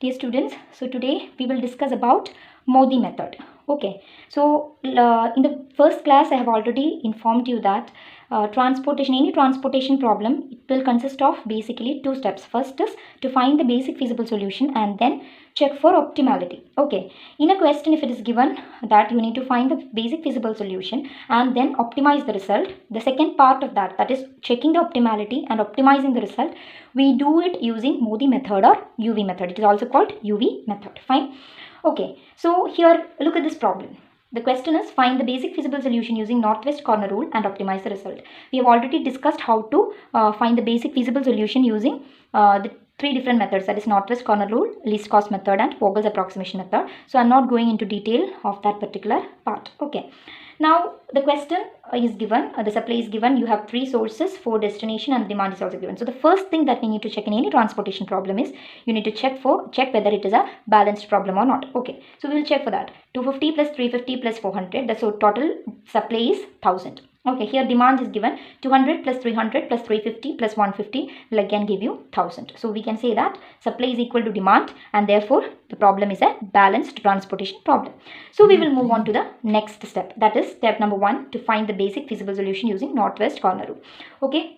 Dear students, so today we will discuss about Modi method. Okay, so in the first class I have already informed you that any transportation problem, it will consist of basically two steps. First is to find the basic feasible solution and then check for optimality. Okay, in a question if it is given that you need to find the basic feasible solution and then optimize the result, the second part of that is checking the optimality and optimizing the result, we do it using Modi method or UV method. It is also called UV method. Fine. Okay, so here look at this problem. The question is find the basic feasible solution using northwest corner rule and optimize the result. We have already discussed how to find the basic feasible solution using the three different methods, that is northwest corner rule, least cost method and Vogel's approximation method. So I'm not going into detail of that particular part. Okay. Now the question is given, the supply is given, you have three sources, 4 destination and demand is also given. So the first thing that we need to check in any transportation problem is you need to check whether it is a balanced problem or not. Okay, so we will check for that. 250 plus 350 plus 400, so total supply is 1000. Okay, here demand is given 200 plus 300 plus 350 plus 150 will again give you 1000. So we can say that supply is equal to demand and therefore the problem is a balanced transportation problem. So we will move on to the next step, that is step number 1, to find the basic feasible solution using northwest corner rule. Okay,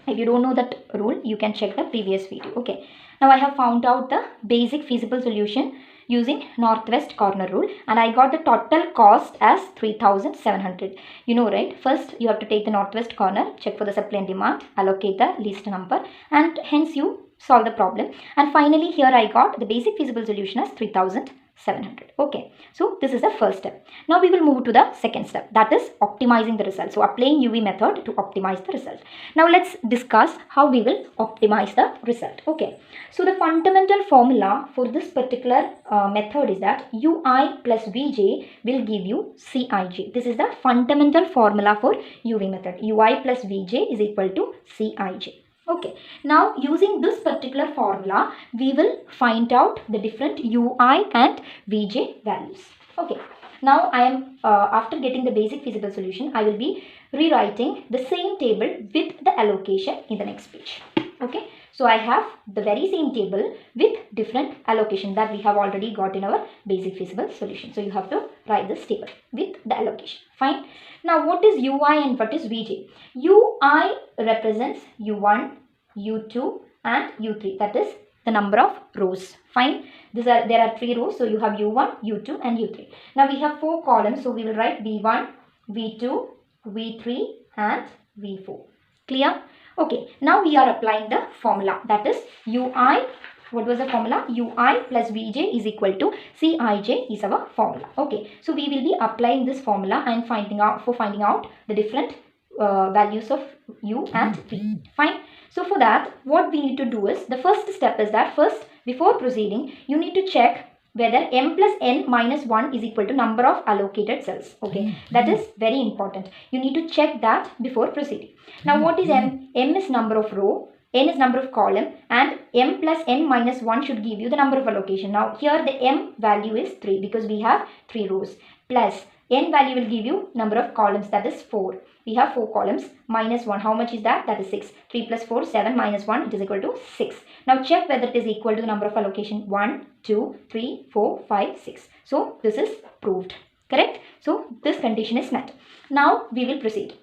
if you don't know that rule, you can check the previous video. Okay, now I have found out the basic feasible solution using northwest corner rule and I got the total cost as 3700. You know, right? First you have to take the northwest corner, check for the supply and demand, allocate the least number and hence you solve the problem. And finally here I got the basic feasible solution as 3700. Okay, so this is the first step. Now we will move to the second step, that is optimizing the result. So applying UV method to optimize the result. Now let's discuss how we will optimize the result. Okay, so the fundamental formula for this particular method is that UI plus VJ will give you CIJ. This is the fundamental formula for UV method. UI plus VJ is equal to CIJ. Okay, now using this particular formula, we will find out the different UI and VJ values. Okay, now I am, after getting the basic feasible solution, I will be rewriting the same table with the allocation in the next page. Okay, so I have the very same table with different allocation that we have already got in our basic feasible solution. So you have to write this table with the allocation. Fine. Now what is UI and what is VJ? UI represents U1, U2 and U3. That is the number of rows. Fine. There are 3 rows. So you have U1, U2 and U3. Now we have 4 columns. So we will write V1, V2, V3 and V4. Clear? Okay. Now we are applying the formula. That is UI. What was the formula? UI plus VJ is equal to CIJ is our formula. Okay. So we will be applying this formula and finding out the different values of U and V. Fine. So for that, what we need to do is, the first step is that before proceeding, you need to check whether m plus n minus 1 is equal to number of allocated cells. Okay, that is very important. You need to check that before proceeding. Now what is m? M is number of row, n is number of column and m plus n minus 1 should give you the number of allocation. Now here the m value is 3 because we have 3 rows, plus n value will give you number of columns, that is 4. We have 4 columns, minus 1. How much is that? That is 6. 3 plus 4, 7 minus 1, it is equal to 6. Now check whether it is equal to the number of allocation 1, 2, 3, 4, 5, 6. So this is proved. Correct? So this condition is met. Now we will proceed.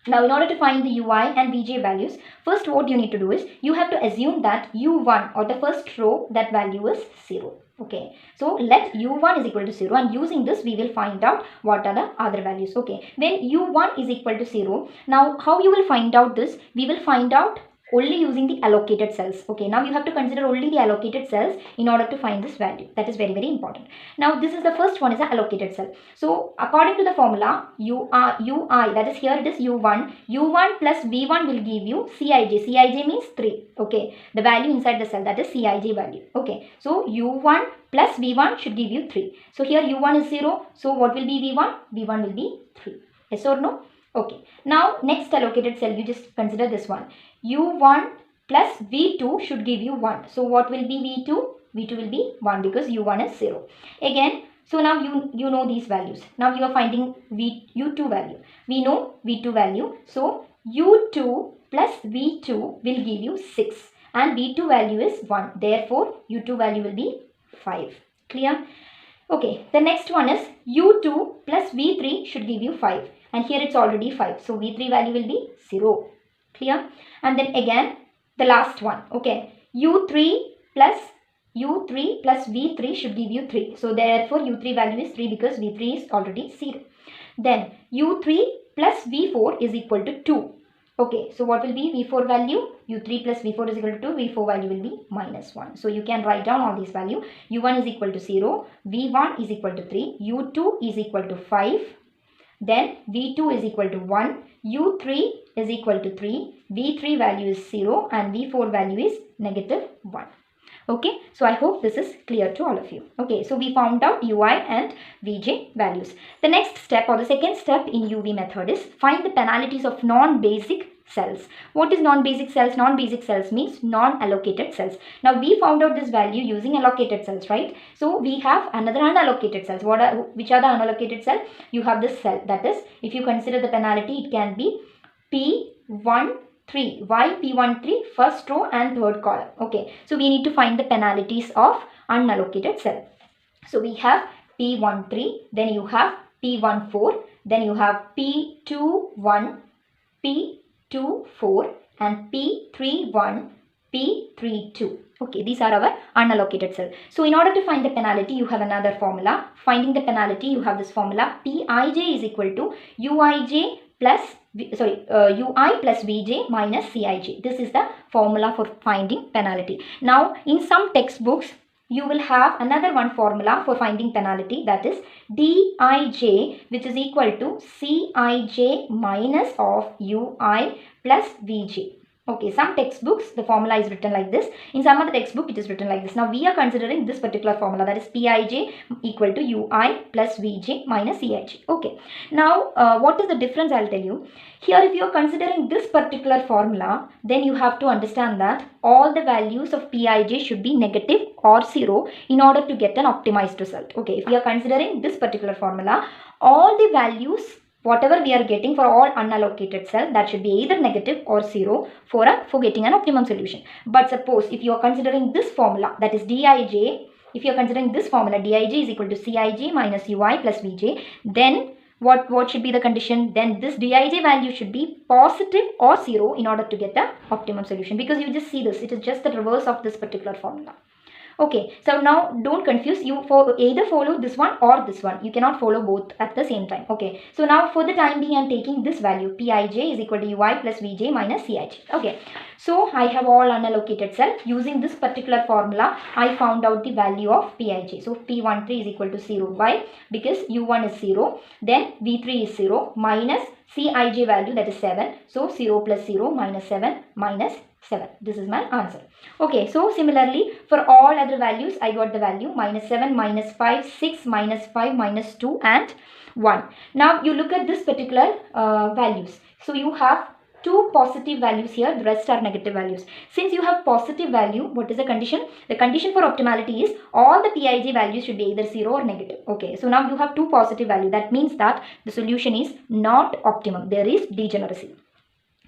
Now in order to find the UI and VJ values, first what you need to do is you have to assume that U1 or the first row, that value is 0. Okay, so let U1 is equal to 0 and using this we will find out what are the other values. Okay, when U1 is equal to 0, now how you will find out this? We will find out only using the allocated cells. Okay, now you have to consider only the allocated cells in order to find this value. That is very, very important. Now this is the first one, is the allocated cell. So according to the formula, UI, that is here it is U1 plus V1 will give you CIJ. CIJ means 3. Okay, the value inside the cell, that is CIJ value. Okay, so U1 plus V1 should give you 3. So here U1 is 0. So what will be V1? V1 will be 3. Yes or no? Okay, now next allocated cell, you just consider this one. U1 plus V2 should give you 1. So what will be V2? V2 will be 1 because U1 is 0. Again, so now you know these values. Now you are finding U2 value. We know V2 value. So U2 plus V2 will give you 6. and V2 value is 1. Therefore, U2 value will be 5. Clear? Okay, the next one is U2 plus V3 should give you 5. And here it's already 5. So, V3 value will be 0. Clear? And then again, the last one. Okay, U3 plus V3 should give you 3. So, therefore, U3 value is 3 because V3 is already 0. Then, U3 plus V4 is equal to 2. Okay, so what will be V4 value? U3 plus V4 is equal to 2. V4 value will be minus 1. So you can write down all these values. U1 is equal to 0. V1 is equal to 3. U2 is equal to 5. Then V2 is equal to 1. U3 is equal to 3. V3 value is 0. And V4 value is negative 1. Okay, so I hope this is clear to all of you. Okay, so we found out UI and VJ values. The next step or the second step in UV method is find the penalties of non-basic cells. What is non-basic cells? Non-basic cells means non-allocated cells. Now we found out this value using allocated cells, right? So we have another unallocated cells. Which are the unallocated cells? You have this cell, that is, if you consider the penalty, it can be P13. Why P13? First row and third column. Okay, so we need to find the penalties of unallocated cell. So we have P13, then you have P14, then you have P21, P24 and P31, P32. Okay, these are our unallocated cells. So in order to find the penalty, you have another formula. Finding the penalty, you have this formula. Pij is equal to Uij plus Ui plus Vj minus Cij. This is the formula for finding penalty. Now, in some textbooks, you will have another one formula for finding penalty, that is Dij, which is equal to Cij minus of Ui plus Vj. Okay, some textbooks, the formula is written like this. In some other textbook, it is written like this. Now, we are considering this particular formula, that is Pij equal to Ui plus Vj minus Cij. Okay. Now, what is the difference? I'll tell you. Here, if you are considering this particular formula, then you have to understand that all the values of Pij should be negative or 0 in order to get an optimized result. Okay, if we are considering this particular formula, all the values whatever we are getting for all unallocated cells, that should be either negative or 0 for getting an optimum solution. But suppose if you are considering this formula, that is Dij, if you are considering this formula, Dij is equal to Cij minus Ui plus Vj, then what should be the condition? Then this Dij value should be positive or 0 in order to get the optimum solution, because you just see this, it is just the reverse of this particular formula. Okay, so now don't confuse, you either follow this one or this one. You cannot follow both at the same time. Okay, so now for the time being, I am taking this value, Pij is equal to Ui plus Vj minus Cij. Okay, so I have all unallocated cell. Using this particular formula, I found out the value of Pij. So P13 is equal to 0. Why? Because U1 is 0, then V3 is 0 minus Cij value, that is 7. So 0 plus 0 minus 7 minus 7. This is my answer. Okay, so similarly for all other values, I got the value minus 7, minus 5, 6, minus 5, minus 2 and 1. Now you look at this particular values. So you have two positive values here, the rest are negative values. Since you have positive value, what is the condition? The condition for optimality is all the Pij values should be either 0 or negative. Okay, so now you have two positive values. That means that the solution is not optimum. There is degeneracy.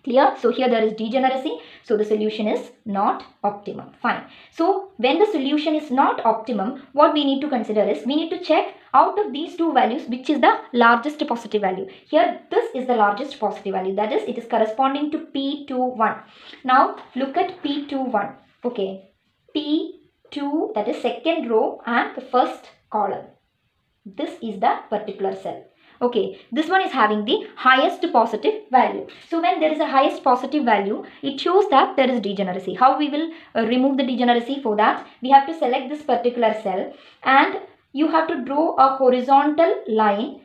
Clear? So here there is degeneracy. So the solution is not optimum. Fine. So when the solution is not optimum, what we need to consider is we need to check out of these two values which is the largest positive value. Here this is the largest positive value. That is, it is corresponding to P21. Now look at P21. Okay. P2, that is second row and the first column. This is the particular cell. Okay, this one is having the highest positive value. So when there is a highest positive value, it shows that there is degeneracy. How we will remove the degeneracy? For that, we have to select this particular cell and you have to draw a horizontal line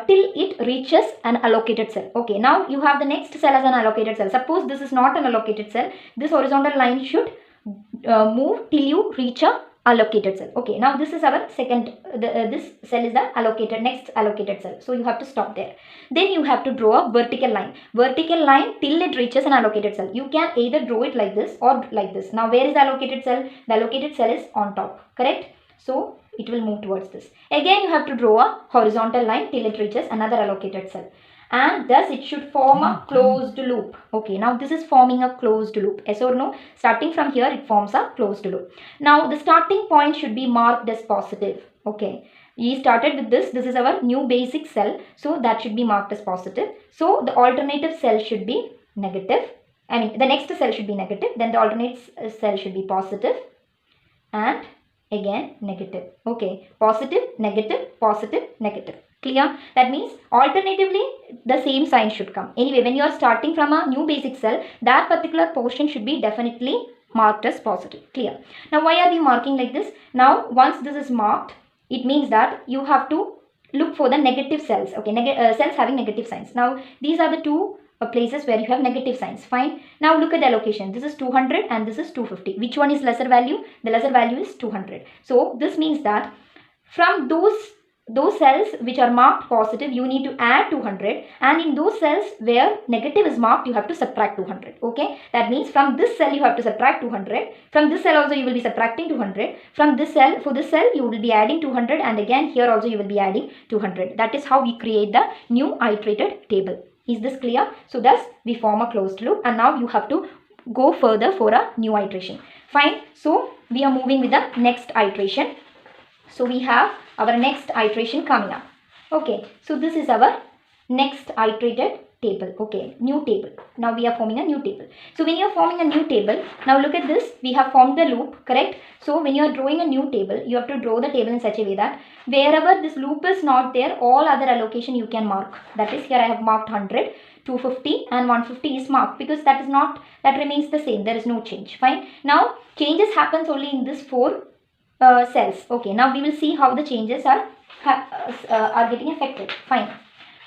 till it reaches an allocated cell. Okay, now you have the next cell as an allocated cell. Suppose this is not an allocated cell. This horizontal line should move till you reach a allocated cell. Okay, now this is our second, this cell is the next allocated cell. So you have to stop there. Then you have to draw a vertical line till it reaches an allocated cell. You can either draw it like this or like this. Now where is the allocated cell? The allocated cell is on top, correct? So it will move towards this. Again you have to draw a horizontal line till it reaches another allocated cell. and thus it should form a closed loop. Okay, now this is forming a closed loop. Yes or no? Starting from here, it forms a closed loop. Now the starting point should be marked as positive. Okay, we started with this. This is our new basic cell, so that should be marked as positive. So the alternative cell should be negative. I mean, the next cell should be negative, then the alternate cell should be positive, and again negative. Okay, positive, negative, positive, negative. Clear? That means alternatively the same sign should come. Anyway, when you are starting from a new basic cell, that particular portion should be definitely marked as positive. Clear? Now why are we marking like this? Now once this is marked, it means that you have to look for the negative cells. Okay, cells having negative signs. Now these are the two places where you have negative signs. Fine. Now look at the allocation. This is 200 and this is 250. Which one is lesser value? The lesser value is 200. So this means that from those cells which are marked positive, you need to add 200, and in those cells where negative is marked, you have to subtract 200. Okay, that means from this cell you have to subtract 200, from this cell also you will be subtracting 200, from this cell, for this cell you will be adding 200, and again here also you will be adding 200. That is how we create the new iterated table. Is this clear? So thus we form a closed loop, and now you have to go further for a new iteration. Fine. So we are moving with the next iteration. So we have our next iteration coming up. Okay, so this is our next iterated table. Okay, new table. Now we are forming a new table. So when you are forming a new table, now look at this. We have formed the loop, correct? So when you are drawing a new table, you have to draw the table in such a way that wherever this loop is not there, all other allocation you can mark. That is, here I have marked 100, 250 and 150 is marked because that is not, that remains the same. There is no change. Fine. Now changes happens only in this 4 cells. Okay, now we will see how the changes are getting affected. Fine.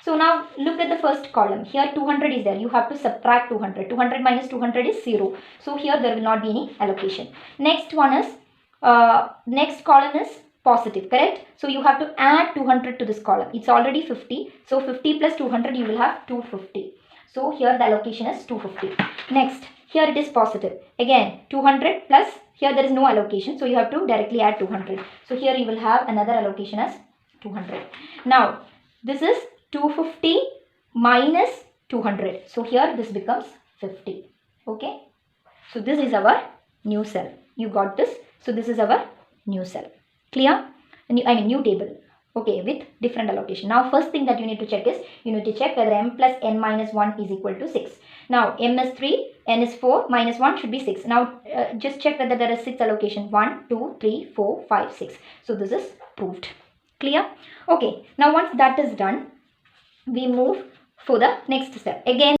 So now look at the first column. Here 200 is there. You have to subtract 200. 200 minus 200 is 0. So here there will not be any allocation. Next one is, next column is positive, correct? So you have to add 200 to this column. It's already 50. So 50 plus 200 you will have 250. So here the allocation is 250. Next, here it is positive. Again 200 plus, here there is no allocation. So you have to directly add 200. So here you will have another allocation as 200. Now this is 250 minus 200. So here this becomes 50. Okay. So this is our new cell. You got this. So this is our new cell. Clear? New table. Okay, with different allocation. Now first thing that you need to check is, you need to check whether m plus n minus 1 is equal to 6. Now m is 3, n is 4, minus 1 should be 6. Now just check whether there is 6 allocation. 1, 2, 3, 4, 5, 6. So this is proved. Clear? Okay, now once that is done, we move for the next step. Again,